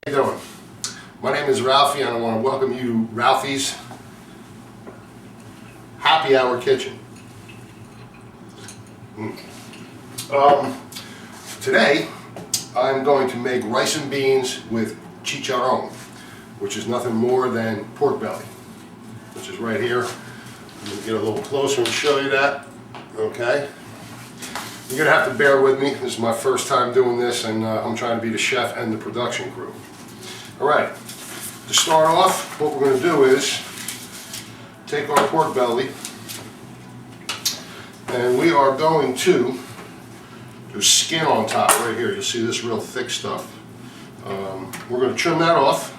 How you doing? My name is Ralphy and I want to welcome you to Ralphy's Happy Hour Kitchen. Today I'm going to make rice and beans with Chicharone, which is nothing more than pork belly, which is right here. I'm going to get a little closer and show you that. Okay? You're going to have to bear with me. This is my first time doing this, and I'm trying to be the chef and the production crew. Alright, to start off, what we're going to do is take our pork belly and we are going to do skin on top right here. You'll see this real thick stuff. We're going to trim that off.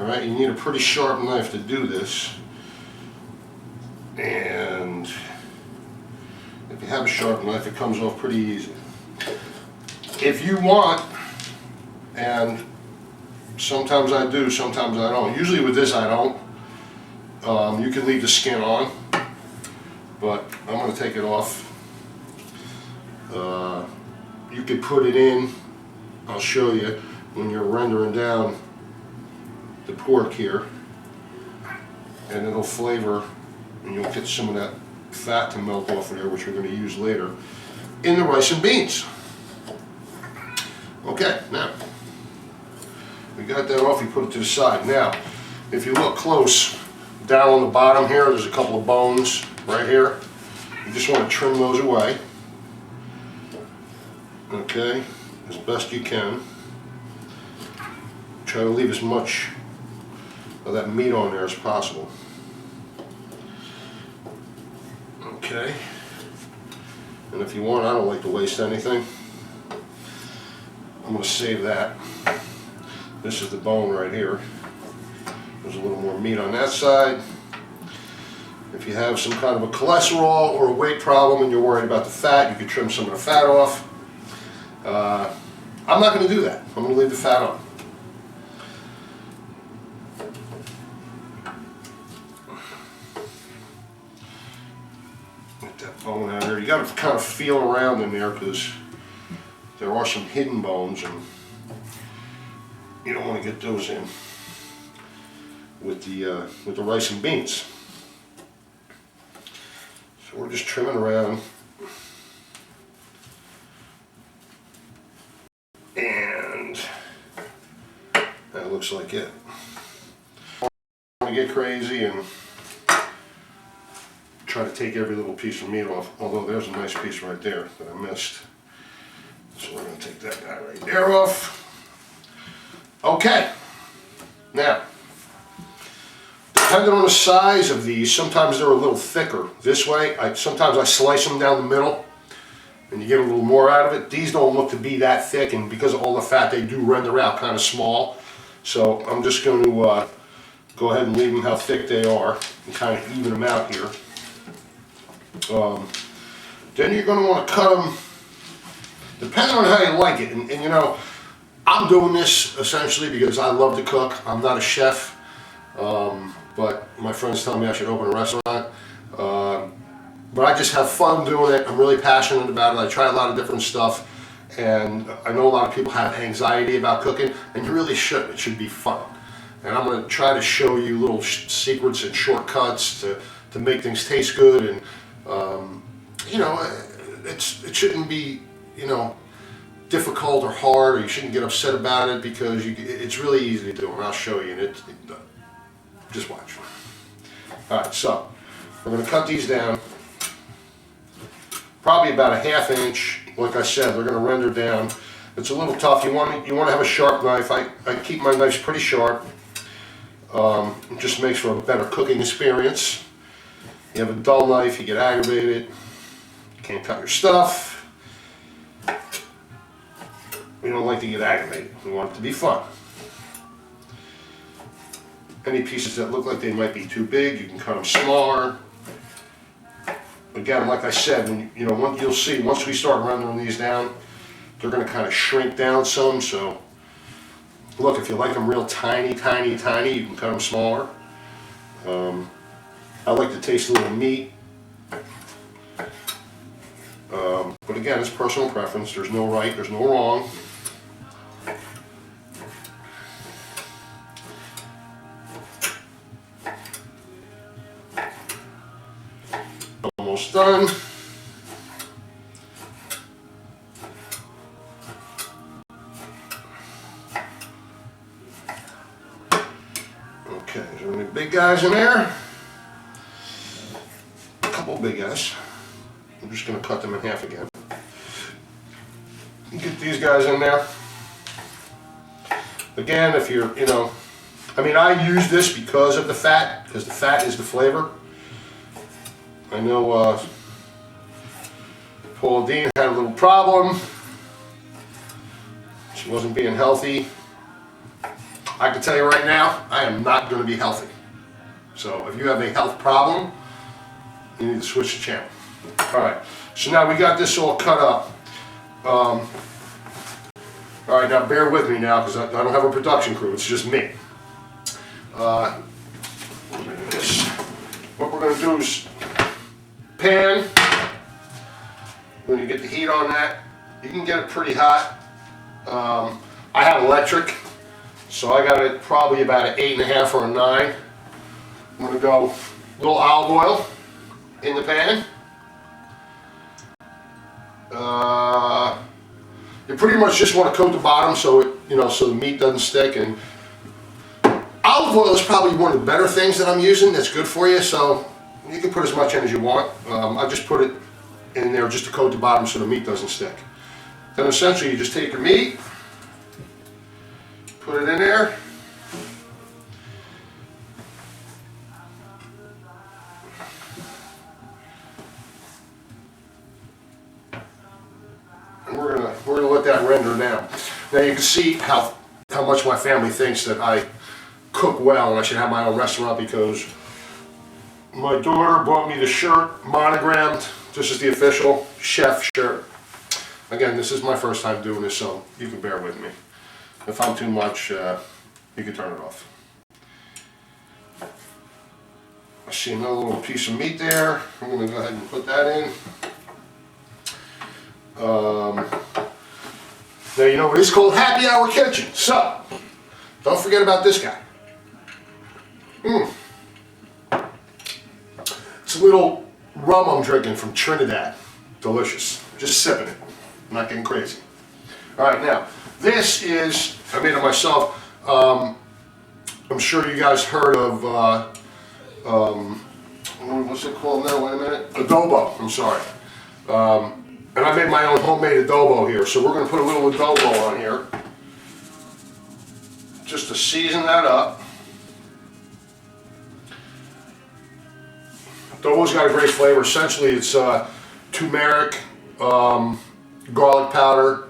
Alright, you need a pretty sharp knife to do this. And if you have a sharp knife, it comes off pretty easy. If you want, and sometimes I do, sometimes I don't. Usually with this I don't. You can leave the skin on, but I'm going to take it off. You could put it in, I'll show you, when you're rendering down the pork here, and it'll flavor, and you'll get some of that fat to melt off of there, which we're going to use later, in the rice and beans. Okay, now, we got that off, we put it to the side. Now, if you look close, down on the bottom here, there's a couple of bones right here. You just want to trim those away. Okay, as best you can. Try to leave as much of that meat on there as possible. Okay, and if you want, I don't like to waste anything. I'm going to save that. This is the bone right here. There's a little more meat on that side. If you have some kind of a cholesterol or a weight problem and you're worried about the fat, you can trim some of the fat off. I'm not going to do that. I'm going to leave the fat on. Get that bone out of there. You got to kind of feel around in there because there are some hidden bones and you don't want to get those in with the rice and beans. So we're just trimming around, and that looks like it. I don't want to get crazy and try to take every little piece of meat off, although there's a nice piece right there that I missed. So we're going to take that guy right there off. Okay, now, depending on the size of these, sometimes they're a little thicker this way. Sometimes I slice them down the middle and you get a little more out of it. These don't look to be that thick, and because of all the fat, they do render out kind of small. So I'm just going to go ahead and leave them how thick they are and kind of even them out here. Then you're going to want to cut them depending on how you like it. And you know, I'm doing this essentially because I love to cook. I'm not a chef, but my friends tell me I should open a restaurant. But I just have fun doing it. I'm really passionate about it. I try a lot of different stuff, and I know a lot of people have anxiety about cooking, and you really shouldn't. It should be fun. And I'm going to try to show you little secrets and shortcuts to make things taste good. And you know, it shouldn't be, you know, difficult or hard, or you shouldn't get upset about it, because it's really easy to do, and I'll show you. And just watch. All right, so we're going to cut these down, probably about a ½ inch. Like I said, they're going to render down. It's a little tough. You want to have a sharp knife. I keep my knives pretty sharp. It just makes for a better cooking experience. You have a dull knife, you get aggravated. You can't cut your stuff. We don't like to get aggravated. We want it to be fun. Any pieces that look like they might be too big, you can cut them smaller. Again, like I said, you'll see once we start rendering these down, they're going to kind of shrink down some. So, look, if you like them real tiny, tiny, tiny, you can cut them smaller. I like to taste a little meat. But again, it's personal preference. There's no right, there's no wrong. done. Okay, is there any big guys in there? A couple big guys. I'm just going to cut them in half again. Get these guys in there. Again, if you're, I mean, I use this because of the fat, because the fat is the flavor. I know Paula Dean had a little problem. She wasn't being healthy. I can tell you right now, I am not going to be healthy. So if you have a health problem, you need to switch the channel. Alright, so now we got this all cut up. Alright, now bear with me now because I don't have a production crew, it's just me. What we're going to do is pan. When you get the heat on that, you can get it pretty hot. I have electric, so I got it probably about an 8.5 or a 9. I'm going to go a little olive oil in the pan. You pretty much just want to coat the bottom so it, so the meat doesn't stick. And olive oil is probably one of the better things that I'm using that's good for you, so you can put as much in as you want. I just put it in there just to coat the bottom so the meat doesn't stick. Then essentially you just take your meat, put it in there. And we're gonna let that render down. Now you can see how much my family thinks that I cook well and I should have my own restaurant, because my daughter bought me the shirt, monogrammed. This is the official chef shirt. Again, this is my first time doing this, so you can bear with me. If I'm too much, you can turn it off. I see another little piece of meat there. I'm going to go ahead and put that in. Now you know it is called Happy Hour Kitchen, so don't forget about this guy. It's a little rum I'm drinking from Trinidad. Delicious. Just sipping it. I'm not getting crazy. Alright, now, this is, I made it myself. I'm sure you guys heard of, what's it called now? Wait a minute. Adobo, I'm sorry. And I made my own homemade adobo here. So we're going to put a little adobo on here, just to season that up. Adobo's got a great flavor. Essentially, it's turmeric, garlic powder,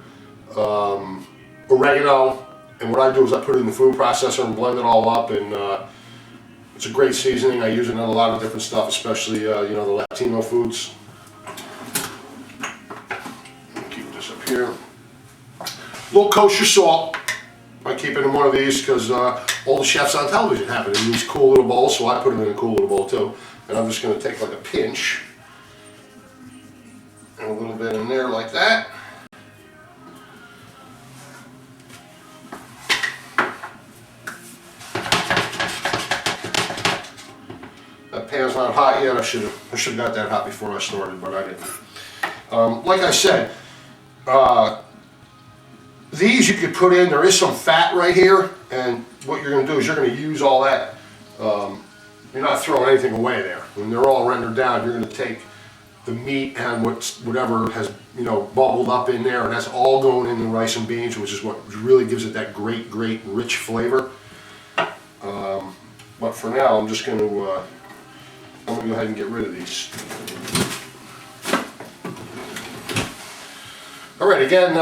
oregano, and what I do is I put it in the food processor and blend it all up, and it's a great seasoning. I use it in a lot of different stuff, especially the Latino foods. Keep this up here. A little kosher salt. I keep it in one of these because all the chefs on television have it in these cool little bowls, so I put it in a cool little bowl too. And I'm just going to take like a pinch and a little bit in there like that. That pan's not hot yet. I should have got that hot before I started, but I didn't. Like I said, these you could put in. There is some fat right here, and what you're going to do is you're going to use all that. You're not throwing anything away there. When they're all rendered down, you're going to take the meat and whatever has bubbled up in there, and that's all going in the rice and beans, which is what really gives it that great rich flavor. But for now, I'm just going to go ahead and get rid of these. All right, again,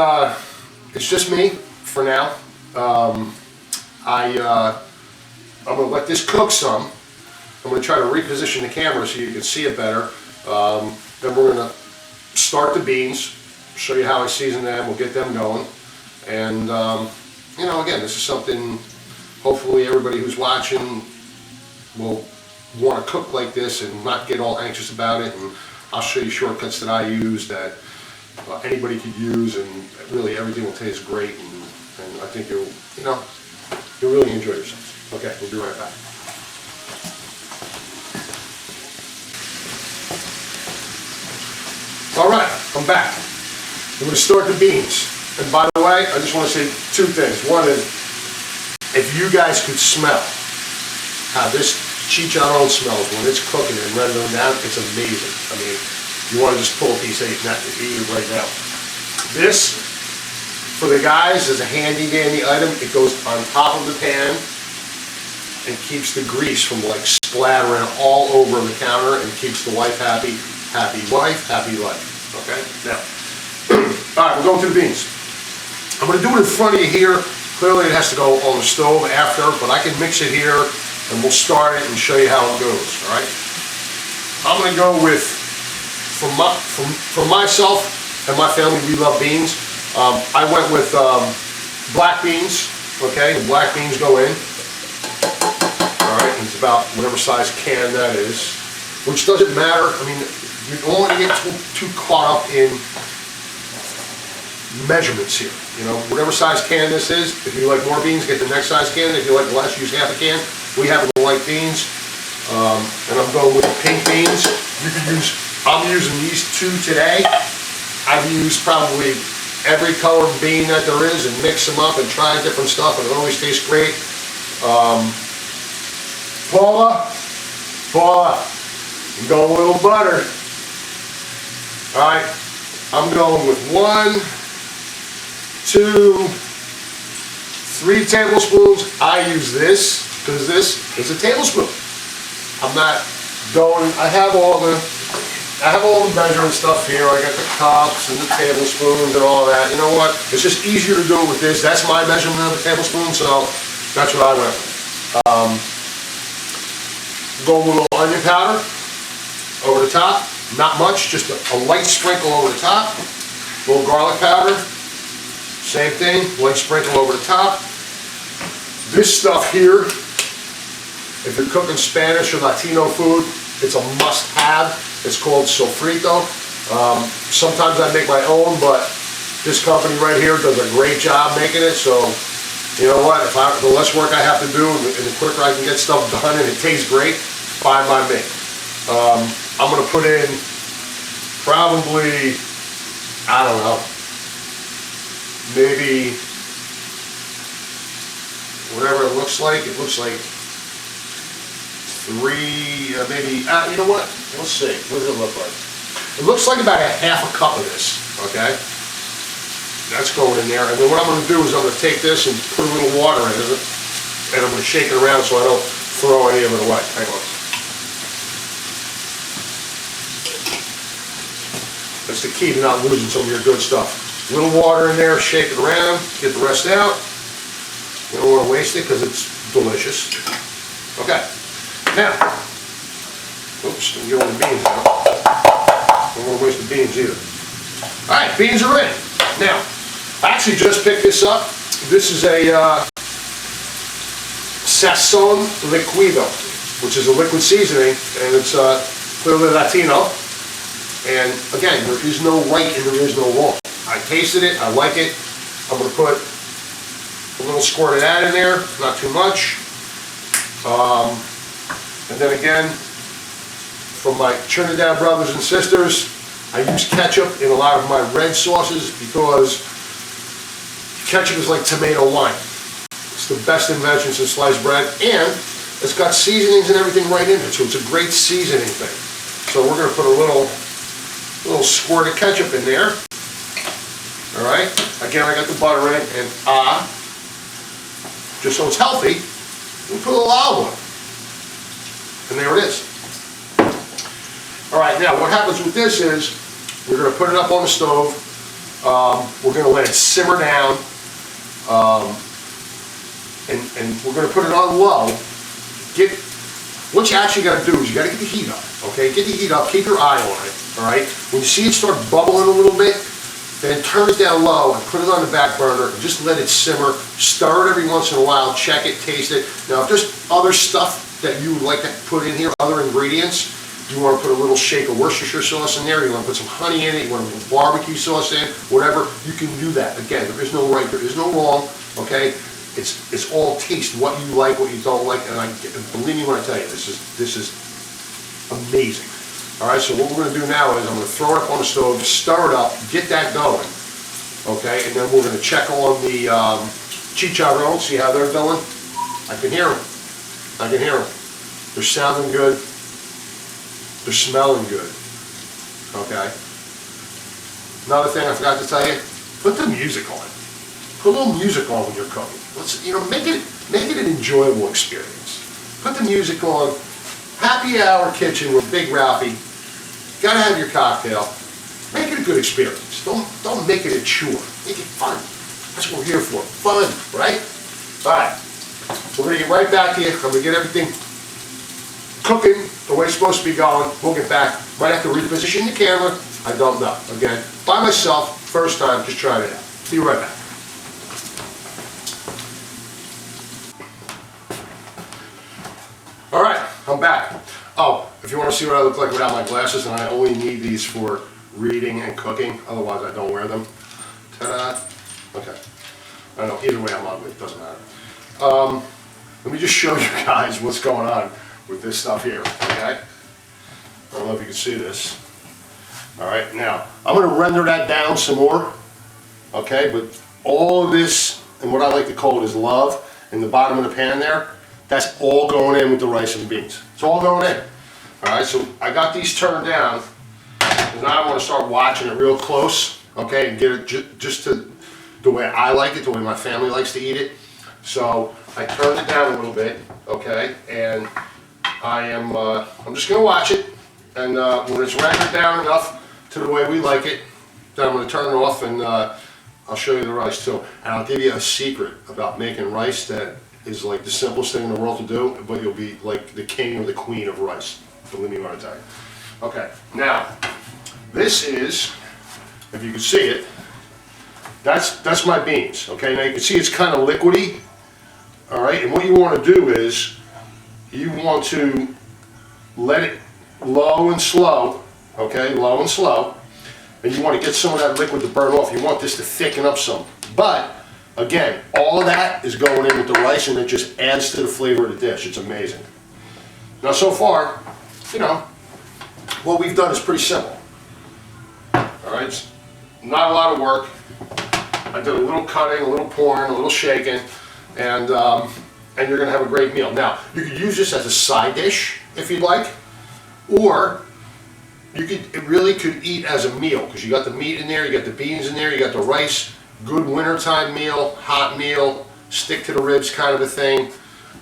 it's just me for now. I'm going to let this cook some. I'm going to try to reposition the camera so you can see it better. Then we're going to start the beans, show you how I season them, we'll get them going. And, again, this is something hopefully everybody who's watching will want to cook like this and not get all anxious about it. And I'll show you shortcuts that I use that anybody could use, and really everything will taste great. And I think you'll really enjoy yourselves. Okay, we'll be right back. All right, I'm back. I'm going to start the beans. And by the way, I just want to say two things. One is, if you guys could smell how this chicharone smells when it's cooking and rendering down, it's amazing. I mean, you want to just pull a piece of eat it right now. This, for the guys, is a handy dandy item. It goes on top of the pan and keeps the grease from like splattering all over the counter and keeps the wife happy. Happy wife, happy life. Okay? Now, all right, we're going to the beans. I'm going to do it in front of you here. Clearly it has to go on the stove after, but I can mix it here and we'll start it and show you how it goes. All right? I'm going to go with, for myself and my family, we love beans. I went with black beans. Okay, the black beans go in. All right, it's about whatever size can that is, which doesn't matter. I mean, you don't want to get too caught up in measurements here. You know, whatever size can this is. If you like more beans, get the next size can. If you like less, use half a can. We happen to like beans, and I'm going with the pink beans. You can use. I'm using these two today. I've used probably every color bean that there is and mix them up and try different stuff, and it always tastes great. Paula, I'm going with a little butter. All right, I'm going with 1, 2, 3 tablespoons. I use this because this is a tablespoon. I'm not going. I have all the measuring stuff here. I got the cups and the tablespoons and all that. You know what? It's just easier to do it with this. That's my measurement of a tablespoon, so that's what I went with. Go with a little onion powder over the top. Not much, just a light sprinkle over the top. A little garlic powder. Same thing, light sprinkle over the top. This stuff here, if you're cooking Spanish or Latino food, it's a must-have. It's called sofrito. Sometimes I make my own, but this company right here does a great job making it. So, you know what? The less work I have to do and the quicker I can get stuff done and it tastes great, fine by me. I'm going to put in probably, I don't know, maybe whatever it looks like. It looks like 3, maybe, you know what? Let's see. What does it look like? It looks like about a half a cup of this, okay? That's going in there. And then what I'm going to do is I'm going to take this and put a little water in it, and I'm going to shake it around so I don't throw any of it away. Hang on. That's the key to not losing some of your good stuff. A little water in there, shake it around, get the rest out. You don't want to waste it because it's delicious. Okay. Now, oops, I'm getting the beans out. Don't want to waste the beans either. All right, beans are in. Now, I actually just picked this up. This is a Sazon Liquido, which is a liquid seasoning, and it's clearly Latino. And again, there is no right and there is no wrong. I tasted it, I like it. I'm going to put a little squirt of that in there, not too much. And then again, from my Trinidad brothers and sisters, I use ketchup in a lot of my red sauces because ketchup is like tomato wine. It's the best invention since sliced bread, and it's got seasonings and everything right in it, so it's a great seasoning thing. So we're going to put a little squirt of ketchup in there. All right. Again, I got the butter in, and just so it's healthy, we'll put a little olive oil. And there it is. All right, now what happens with this is we're going to put it up on the stove. We're going to let it simmer down, and we're going to put it on low. What you actually got to do is you got to get the heat up. Okay, get the heat up. Keep your eye on it. All right. When you see it start bubbling a little bit, then turn it down low and put it on the back burner and just let it simmer. Stir it every once in a while. Check it. Taste it. Now, if there's other stuff that you would like to put in here, other ingredients, you want to put a little shake of Worcestershire sauce in there, you want to put some honey in it, you want to put barbecue sauce in, whatever, you can do that. Again, there is no right, there is no wrong, okay? It's all taste, what you like, what you don't like, and believe me when I tell you, this is amazing. All right, so what we're gonna do now is I'm gonna throw it up on the stove, stir it up, get that going, okay? And then we're gonna check on the Chicharone, see how they're doing. I can hear them. I can hear them. They're sounding good. They're smelling good, okay? Another thing I forgot to tell you, put the music on. Put a little music on when you're cooking. Let's, make it an enjoyable experience. Put the music on. Happy hour kitchen with Big Ralphie. Gotta have your cocktail. Make it a good experience. Don't make it a chore. Make it fun. That's what we're here for. Fun, right? All right. We're gonna get right back here. I'm gonna get everything cooking the way it's supposed to be going. We'll get back. Might have to reposition the camera. I don't know. Again, by myself, first time, just trying it out. See you right back. All right, I'm back. Oh, if you want to see what I look like without my glasses, and I only need these for reading and cooking, otherwise I don't wear them. Ta-da. Okay. I don't know, either way I'm ugly, it doesn't matter. Let me just show you guys what's going on with this stuff here, okay? I don't know if you can see this. All right, now, I'm going to render that down some more, okay? But all of this, and what I like to call it is love, in the bottom of the pan there, that's all going in with the rice and beans. It's all going in. All right, so I got these turned down, and now I want to start watching it real close, okay, and get it just to the way I like it, the way my family likes to eat it. So I turned it down a little bit, okay, and I'm just going to watch it, and when it's rendered down enough to the way we like it, then I'm going to turn it off, and I'll show you the rice too. And I'll give you a secret about making rice that is like the simplest thing in the world to do, but you'll be like the king or the queen of rice. Believe me when I tell you. Okay, now, this is, if you can see it, that's my beans, okay? Now you can see it's kind of liquidy, all right? And what you want to do is, you want to let it low and slow, okay? Low and slow. And you want to get some of that liquid to burn off. You want this to thicken up some. But, again, all of that is going in with the rice, and it just adds to the flavor of the dish. It's amazing. Now, so far, what we've done is pretty simple. All right, it's not a lot of work. I did a little cutting, a little pouring, a little shaking, and you're going to have a great meal. Now, you could use this as a side dish if you'd like, or it really could eat as a meal, because you got the meat in there, you got the beans in there, you got the rice. Good wintertime meal, hot meal, stick to the ribs kind of a thing.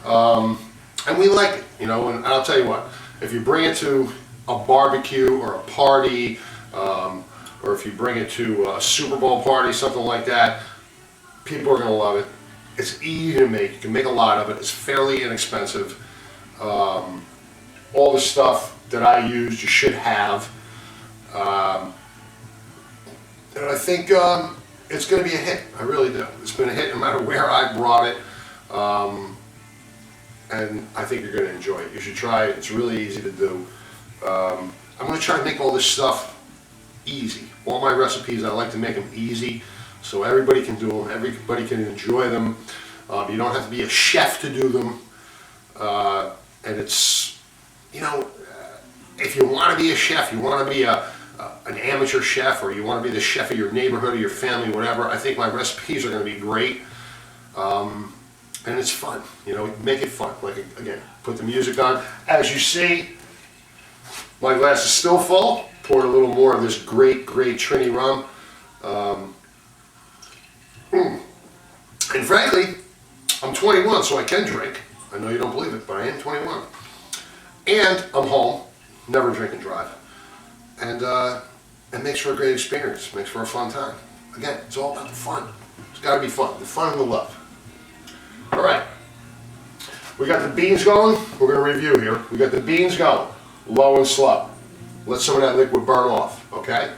And we like it, and I'll tell you what, if you bring it to a barbecue or a party, or if you bring it to a Super Bowl party, something like that, people are going to love it. It's easy to make. You can make a lot of it. It's fairly inexpensive. All the stuff that I used, you should have. And I think it's going to be a hit. I really do. It's been a hit no matter where I brought it. And I think you're going to enjoy it. You should try it. It's really easy to do. I'm going to try to make all this stuff easy. All my recipes, I like to make them easy so everybody can do them. Everybody can enjoy them. You don't have to be a chef to do them. And it's, if you want to be a chef, you want to be an amateur chef, or you want to be the chef of your neighborhood or your family, whatever, I think my recipes are going to be great. And it's fun, make it fun. Like, again, put the music on. As you see, my glass is still full. Poured a little more of this great Trini rum. And frankly, I'm 21, so I can drink. I know you don't believe it, but I am 21. And I'm home, never drink and drive. And it makes for a great experience, makes for a fun time. Again, it's all about the fun. It's got to be fun, the fun and the love. All right, we got the beans going. We're going to review here. We got the beans going, low and slow. Let some of that liquid burn off, okay?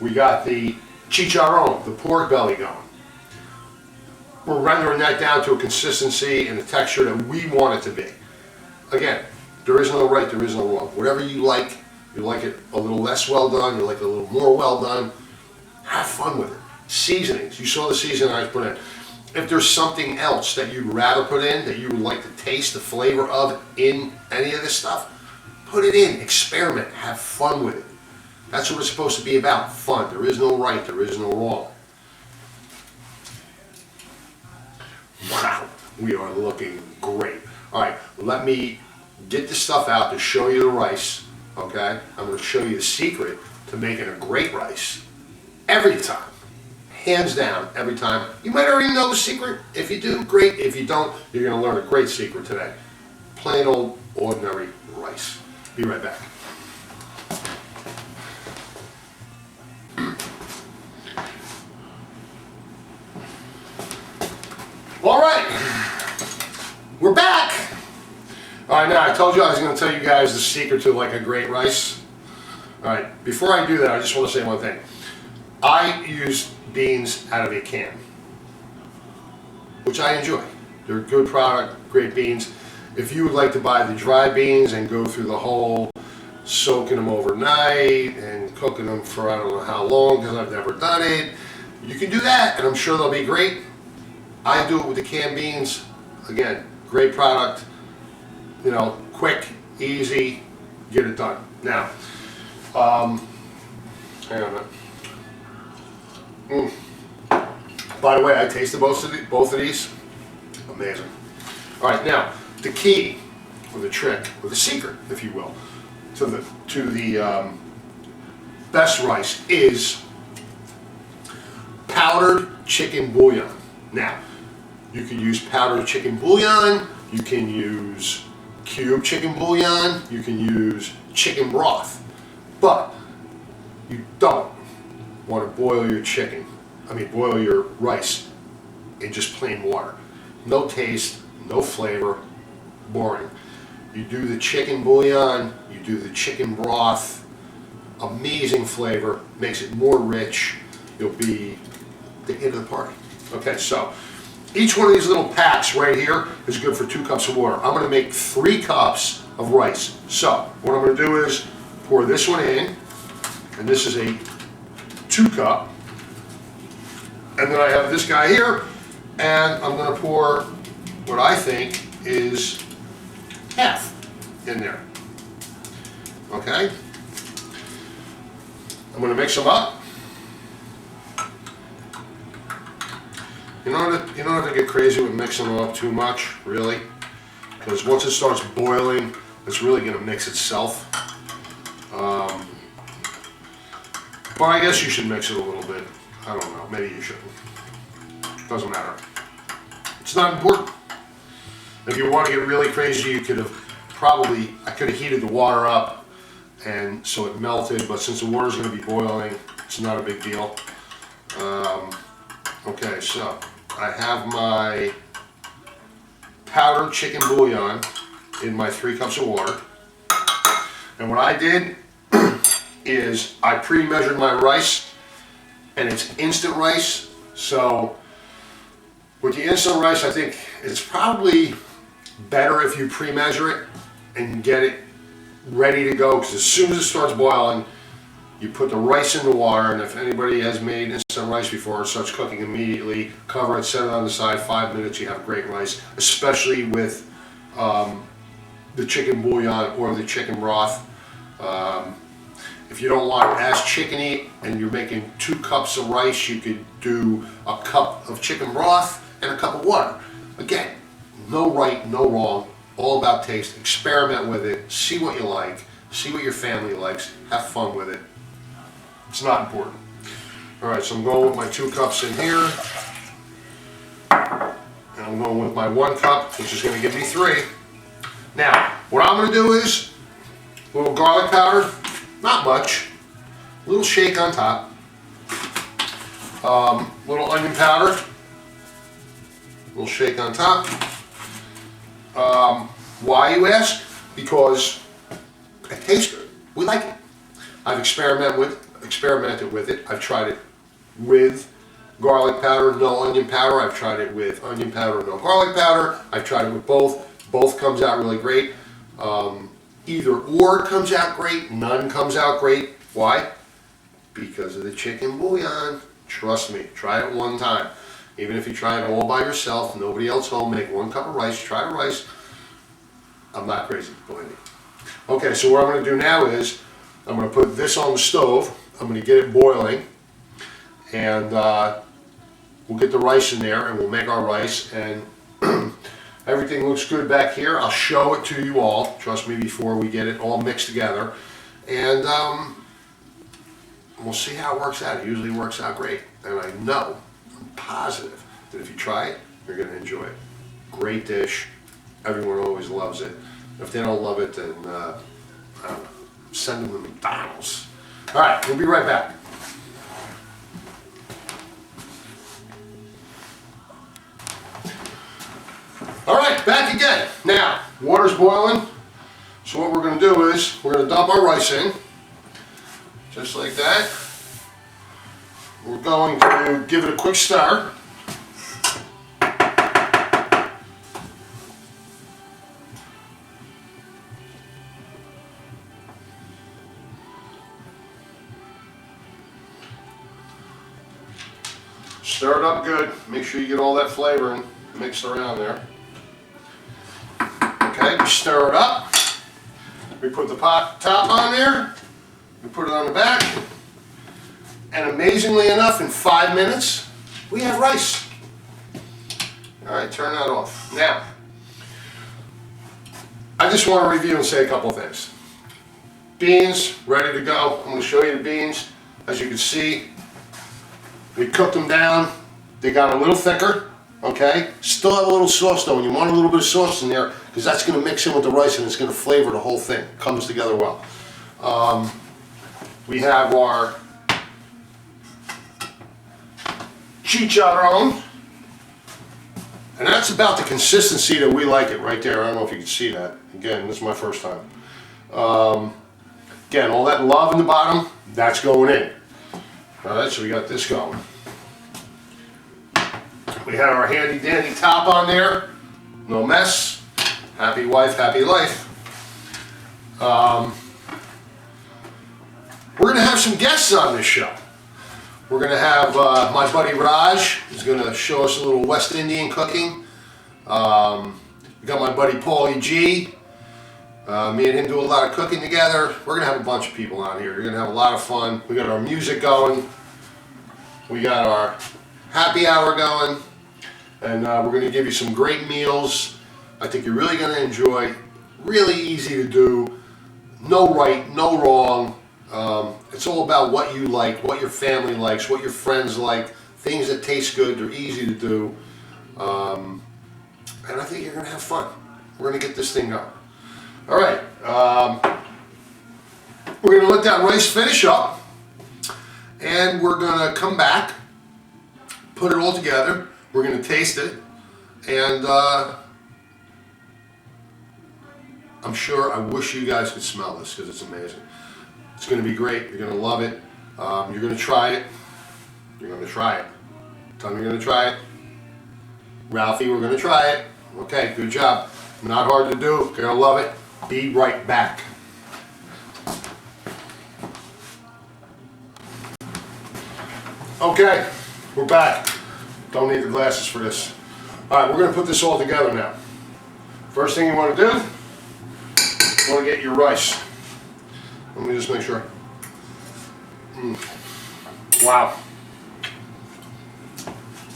We got the chicharone, the pork belly going. We're rendering that down to a consistency and a texture that we want it to be. Again, there is no right, there is no wrong. Whatever you like it a little less well done, you like it a little more well done, have fun with it. Seasonings, you saw the seasoning I put in. If there's something else that you'd rather put in, that you would like to taste the flavor of in any of this stuff, Put it in, experiment, have fun with it. That's what it's supposed to be about, fun. There is no right, there is no wrong. Wow, we are looking great. All right, let me get the stuff out to show you the rice, okay? I'm gonna show you the secret to making a great rice every time. Hands down, every time. You might already know the secret. If you do, great. If you don't, you're gonna learn a great secret today. Plain old, ordinary rice. Be right back. All right, we're back. All right, now I told you I was going to tell you guys the secret to like a great rice. All right, before I do that, I just want to say one thing. I use beans out of a can, which I enjoy. They're a good product, great beans. If you would like to buy the dry beans and go through the whole soaking them overnight and cooking them for I don't know how long because I've never done it, you can do that and I'm sure they'll be great. I do it with the canned beans. Again, great product, you know, quick, easy, get it done. Now, hang on a minute. By the way, I tasted both of these. Amazing. All right, now the key, or the trick, or the secret, if you will, to the best rice is powdered chicken bouillon. Now, you can use powdered chicken bouillon, you can use cube chicken bouillon, you can use chicken broth, but you don't want to boil your rice in just plain water. No taste, no flavor, boring. You do the chicken bouillon, you do the chicken broth, amazing flavor, makes it more rich, you'll be the hit of the party. Okay, so each one of these little packs right here is good for 2 cups of water. I'm going to make 3 cups of rice. So what I'm going to do is pour this one in, and this is a 2 cup. And then I have this guy here, and I'm going to pour what I think is half in there. Okay? I'm going to mix them up. You don't have to get crazy with mixing them up too much, really, because once it starts boiling, it's really going to mix itself. But I guess you should mix it a little bit. I don't know, maybe you shouldn't. Doesn't matter. It's not important. If you want to get really crazy, you could have I could have heated the water up and so it melted, but since the water's going to be boiling, it's not a big deal. Okay, so I have my powdered chicken bouillon in my 3 cups of water. And what I did is I pre-measured my rice, and it's instant rice. So with the instant rice, I think it's probably better if you pre-measure it and get it ready to go, because as soon as it starts boiling, you put the rice in the water, and if anybody has made instant rice before, it starts cooking immediately. Cover it, set it on the side, 5 minutes, you have great rice, especially with the chicken bouillon or the chicken broth. If you don't want it as chickeny and you're making 2 cups of rice, you could do a cup of chicken broth and a cup of water. Again, no right, no wrong, all about taste. Experiment with it, see what you like, see what your family likes, have fun with it. It's not important. All right, so I'm going with my 2 cups in here. And I'm going with my 1 cup, which is going to give me 3. Now, what I'm going to do is a little garlic powder, not much, a little shake on top, little onion powder, a little shake on top. Why, you ask? Because it tastes good. We like it. I've experimented with it. I've tried it with garlic powder, no onion powder. I've tried it with onion powder, no garlic powder. I've tried it with both. Both comes out really great. Either or comes out great. None comes out great. Why? Because of the chicken bouillon. Trust me. Try it one time. Even if you try it all by yourself, nobody else home, make 1 cup of rice, try the rice. I'm not crazy, believe me. Okay, so what I'm going to do now is I'm going to put this on the stove. I'm going to get it boiling, and we'll get the rice in there, and we'll make our rice. And everything looks good back here. I'll show it to you all. Trust me, before we get it all mixed together, and we'll see how it works out. It usually works out great, and I know, I'm positive that if you try it, you're going to enjoy it. Great dish. Everyone always loves it. If they don't love it, then I don't know, send them to McDonald's. All right, we'll be right back. All right, back again. Now, water's boiling. So what we're going to do is we're going to dump our rice in, just like that. We're going to give it a quick stir. Stir it up good. Make sure you get all that flavor mixed around there. Okay, we stir it up. We put the top on there. We put it on the back. And amazingly enough, in 5 minutes, we have rice. All right, turn that off. Now, I just want to review and say a couple of things. Beans, ready to go. I'm going to show you the beans. As you can see, we cooked them down. They got a little thicker, okay? Still have a little sauce though, and you want a little bit of sauce in there because that's going to mix in with the rice and it's going to flavor the whole thing. Comes together well. We have our Chicharone, and that's about the consistency that we like it right there. I don't know if you can see that. Again, this is my first time. Again, all that love in the bottom, that's going in. All right, so we got this going. We have our handy dandy top on there. No mess. Happy wife, happy life. We're going to have some guests on this show. We're going to have my buddy Raj, who's going to show us a little West Indian cooking. We got my buddy Paulie G. Me and him do a lot of cooking together. We're going to have a bunch of people on here. You're going to have a lot of fun. We got our music going. We got our happy hour going. And we're going to give you some great meals. I think you're really going to enjoy. Really easy to do. No right, no wrong. It's all about what you like, what your family likes, what your friends like. Things that taste good, they're easy to do. And I think you're going to have fun. We're going to get this thing going. All right. We're going to let that rice finish up. And we're going to come back, put it all together. We're going to taste it. And I'm sure, I wish you guys could smell this because it's amazing. It's going to be great. You're going to love it. You're going to try it. You're going to try it. Tell me you're going to try it. Ralphie, we're going to try it. Okay, good job. Not hard to do. You're going to love it. Be right back. Okay, we're back. Don't need the glasses for this. All right, we're going to put this all together now. First thing you want to do, you want to get your rice. Let me just make sure. Wow.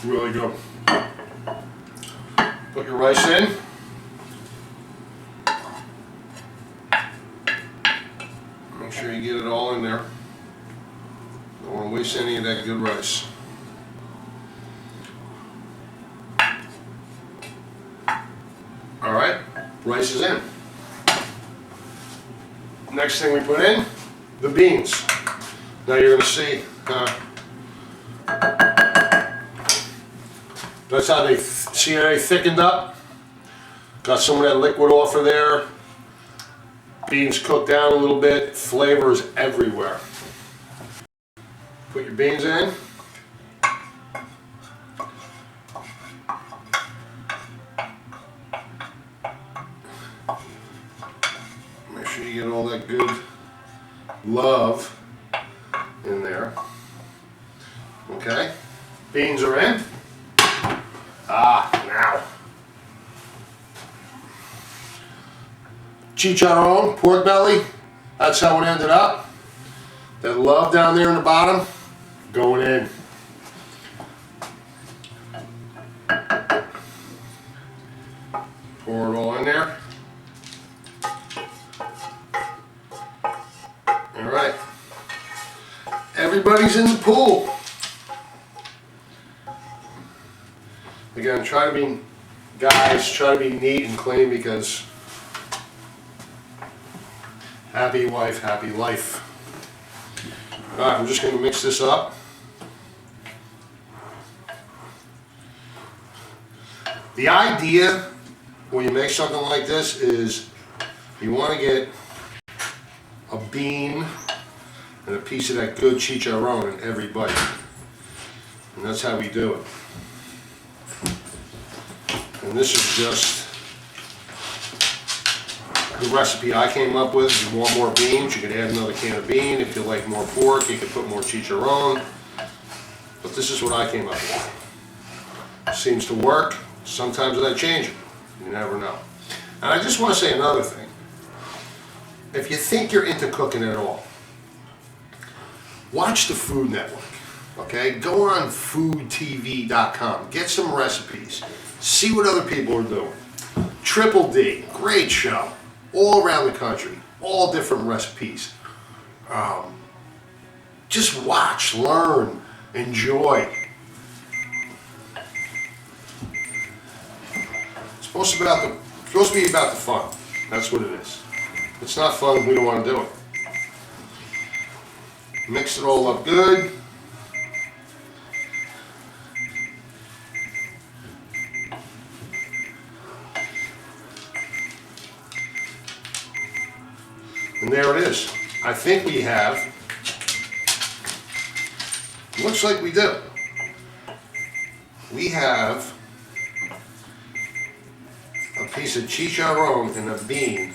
Really good. Put your rice in. Make sure you get it all in there. Don't want to waste any of that good rice. All right, rice is in. Next thing we put in, the beans. Now you're going to see, that's how they, see how they thickened up? Got some of that liquid off of there. Beans cooked down a little bit, flavor is everywhere. Put your beans in. Make sure you get all that good love in there. Okay, beans are in. Now. Chicharone, pork belly. That's how it ended up. That love down there in the bottom, going in. Pour it all in there. All right. Everybody's in the pool. Again, try to be neat and clean, because happy wife, happy life. All right, I'm just going to mix this up. The idea when you make something like this is you want to get a bean and a piece of that good chicharone in every bite. And that's how we do it. And this is just the recipe I came up with. If you want more beans, you can add another can of bean. If you like more pork, you can put more chicharone. But this is what I came up with. Seems to work. Sometimes I change it. You never know. And I just want to say another thing. If you think you're into cooking at all, watch the Food Network. Okay? Go on foodtv.com. Get some recipes. See what other people are doing. Triple D, great show. All around the country. All different recipes. Just watch, learn, enjoy. It's supposed to be about the fun. That's what it is. If it's not fun, we don't want to do it. Mix it all up good. And there it is. I think we have, looks like we do. We have a piece of chicharone and a bean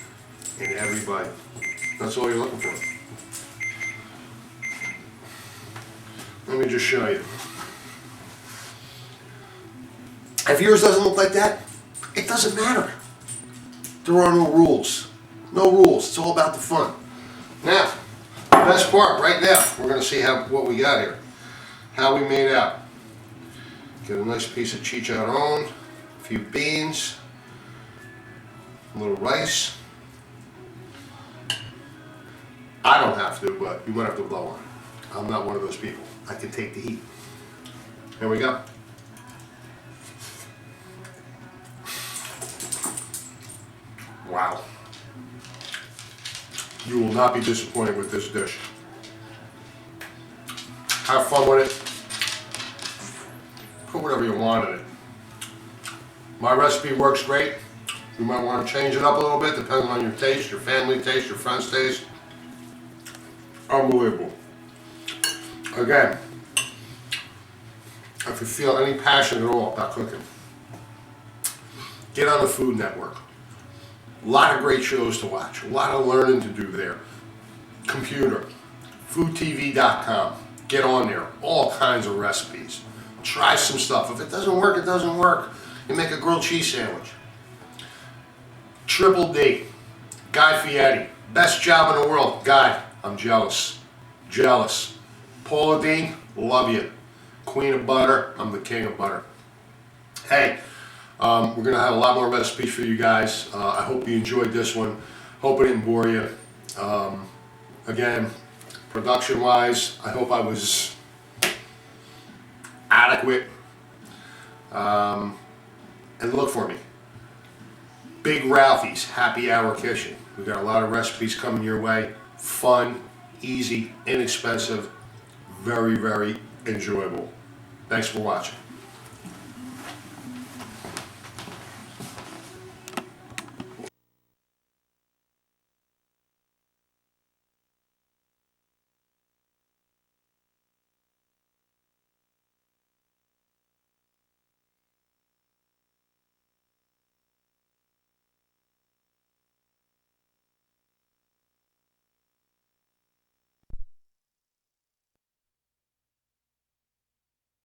in every bite. That's all you're looking for. Let me just show you. If yours doesn't look like that, it doesn't matter. There are no rules. No rules. It's all about the fun. Now, the best part right now, we're going to see what we got here. How we made out. Get a nice piece of chicharone, a few beans, a little rice. I don't have to, but you might have to blow on. I'm not one of those people. I can take the heat. There we go. Wow. You will not be disappointed with this dish. Have fun with it. Put whatever you want in it. My recipe works great. You might want to change it up a little bit depending on your taste, your family taste, your friend's taste. Unbelievable. Again, if you feel any passion at all about cooking, get on the Food Network. A lot of great shows to watch, a lot of learning to do there. Computer, foodtv.com, get on there, all kinds of recipes. Try some stuff. If it doesn't work, it doesn't work. You make a grilled cheese sandwich. Triple D, Guy Fieri, best job in the world. Guy, I'm jealous. Jealous. Paula D, love you. Queen of butter, I'm the king of butter. Hey, we're going to have a lot more recipes for you guys. I hope you enjoyed this one. Hope it didn't bore you. Again, production-wise, I hope I was adequate. And look for me. Big Ralphy's Happy Hour Kitchen. We've got a lot of recipes coming your way. Fun, easy, inexpensive, very, very enjoyable. Thanks for watching.